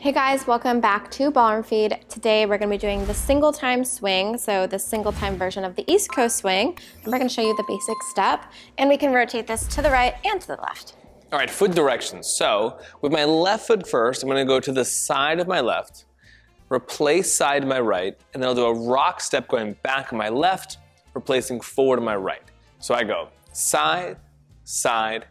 Hey guys, welcome back to Ballroom Feed. Today we're going to be doing the single time swing, so the single time version of the East Coast swing. And we're going to show you the basic step, and we can rotate this to the right and to the left. All right, foot directions. So with my left foot first, I'm going to go to the side of my left, replace side to my right, and then I'll do a rock step going back on my left, replacing forward to my right. So I go side, side,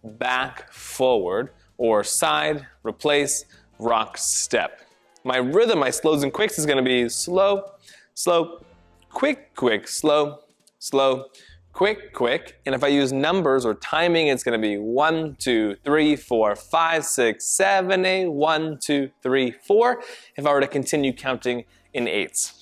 back, forward, or side, replace, rock, step. My rhythm, my slows and quicks is going to be slow, slow, quick, quick, slow, slow, quick, quick. And if I use numbers or timing, it's going to be 1, 2, 3, 4, 5, 6, 7, 8, 1, 2, 3, 4. If I were to continue counting in eights.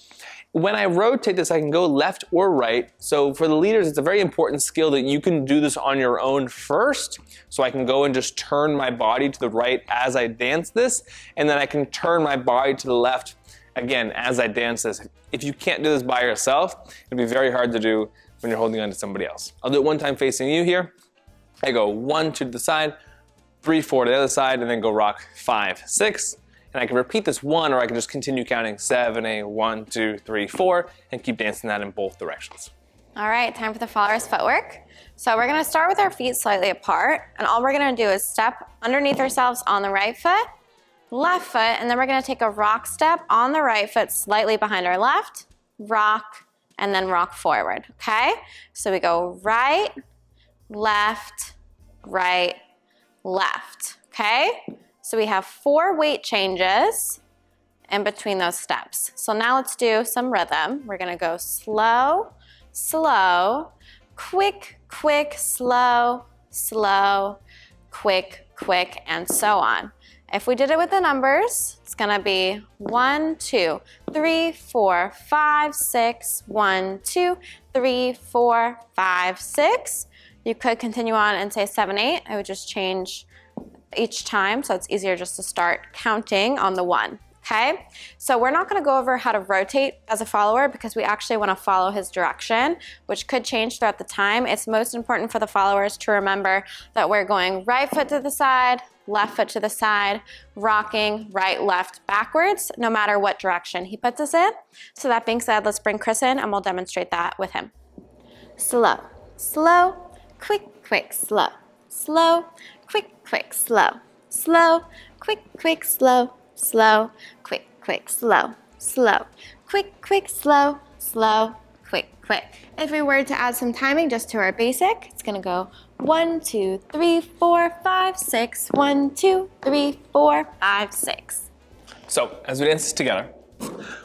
When I rotate this, I can go left or right. So for the leaders, it's a very important skill that you can do this on your own first. So I can go and just turn my body to the right as I dance this, and then I can turn my body to the left again as I dance this. If you can't do this by yourself, it'll be very hard to do when you're holding on to somebody else. I'll do it one time facing you here. I go 1, 2 to the side, 3, 4 to the other side, and then go rock 5, 6. And I can repeat this 1, or I can just continue counting 7, 8, 1, 2, 3, 4, and keep dancing that in both directions. All right, time for the followers' footwork. So we're going to start with our feet slightly apart, and all we're going to do is step underneath ourselves on the right foot, left foot, and then we're going to take a rock step on the right foot slightly behind our left, rock, and then rock forward, okay? So we go right, left, okay? So we have 4 weight changes in between those steps. So now let's do some rhythm. We're gonna go slow, slow, quick, quick, slow, slow, quick, quick, and so on. If we did it with the numbers, it's gonna be 1, 2, 3, 4, 5, 6, 1, 2, 3, 4, 5, 6. You could continue on and say 7, 8. I would just change each time, so it's easier just to start counting on the 1, okay? So we're not gonna go over how to rotate as a follower because we actually wanna follow his direction, which could change throughout the time. It's most important for the followers to remember that we're going right foot to the side, left foot to the side, rocking right, left, backwards, no matter what direction he puts us in. So that being said, let's bring Chris in and we'll demonstrate that with him. Slow, slow, quick, quick, slow, slow, quick, quick, slow, slow, quick, quick, slow, slow, quick, quick, slow, slow, quick, quick, slow, slow, quick, quick. If we were to add some timing just to our basic, it's gonna go 1, 2, 3, 4, 5, 6, 1, 2, 3, 4, 5, 6. So as we dance this together,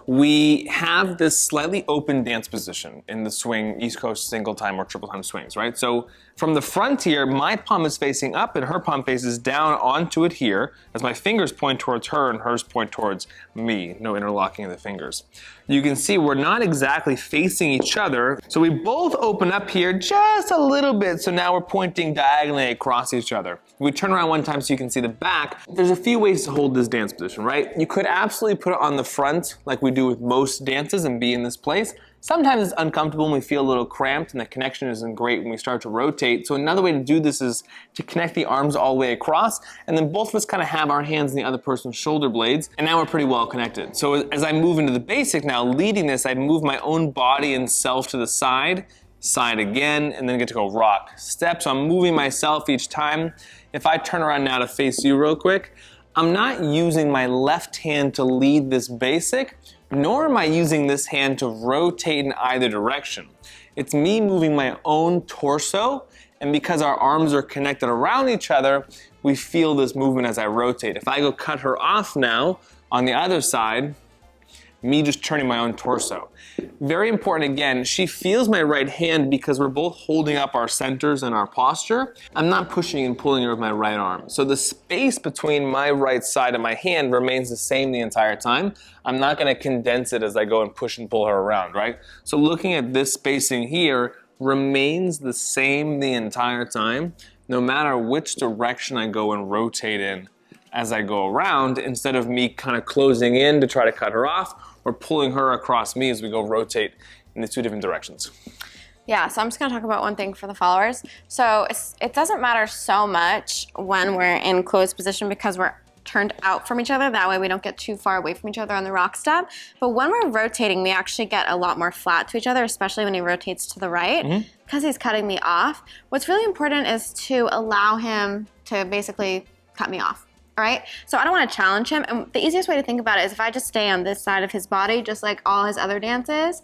we have this slightly open dance position in the swing, East Coast single time or triple time swings, right? So from the front here, my palm is facing up and her palm faces down onto it here as my fingers point towards her and hers point towards me. No interlocking of the fingers. You can see we're not exactly facing each other. So we both open up here just a little bit. So now we're pointing diagonally across each other. We turn around one time so you can see the back. There's a few ways to hold this dance position, right? You could absolutely put it on the front like we do with most dances and be in this place. Sometimes it's uncomfortable and we feel a little cramped and the connection isn't great when we start to rotate. So another way to do this is to connect the arms all the way across, and then both of us kind of have our hands in the other person's shoulder blades, and now we're pretty well connected. So as I move into the basic now, leading this, I move my own body and self to the side, side again, and then get to go rock, step. So I'm moving myself each time. If I turn around now to face you real quick, I'm not using my left hand to lead this basic, nor am I using this hand to rotate in either direction. It's me moving my own torso, and because our arms are connected around each other, we feel this movement as I rotate. If I go cut her off now, on the other side, me just turning my own torso. Very important again, she feels my right hand because we're both holding up our centers and our posture. I'm not pushing and pulling her with my right arm. So the space between my right side and my hand remains the same the entire time. I'm not gonna condense it as I go and push and pull her around, right? So looking at this spacing here remains the same the entire time, no matter which direction I go and rotate in as I go around, instead of me kind of closing in to try to cut her off or pulling her across me as we go rotate in the 2 different directions. Yeah, so I'm just gonna talk about one thing for the followers. So it doesn't matter so much when we're in closed position because we're turned out from each other. That way we don't get too far away from each other on the rock step. But when we're rotating, we actually get a lot more flat to each other, especially when he rotates to the right, because he's cutting me off. What's really important is to allow him to basically cut me off. All right, so I don't want to challenge him. And the easiest way to think about it is if I just stay on this side of his body, just like all his other dances,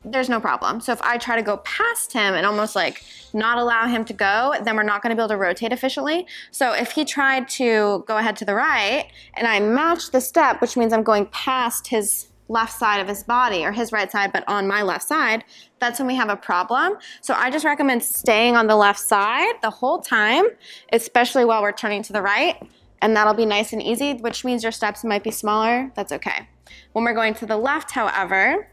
there's no problem. So if I try to go past him and almost like not allow him to go, then we're not going to be able to rotate efficiently. So if he tried to go ahead to the right and I match the step, which means I'm going past his left side of his body, or his right side, but on my left side, that's when we have a problem. So I just recommend staying on the left side the whole time, especially while we're turning to the right. And that'll be nice and easy, which means your steps might be smaller. That's okay. When we're going to the left, however,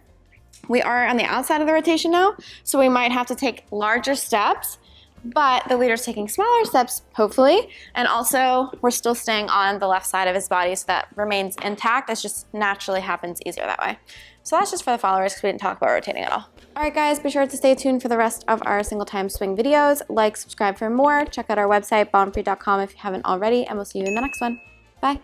we are on the outside of the rotation now, so we might have to take larger steps, but the leader's taking smaller steps, hopefully, and also we're still staying on the left side of his body, so that remains intact. It just naturally happens easier that way. So that's just for the followers, because we didn't talk about rotating at all. All right, guys, be sure to stay tuned for the rest of our single time swing videos. Like, subscribe for more. Check out our website, ballroom if you haven't already, and we'll see you in the next one. Bye.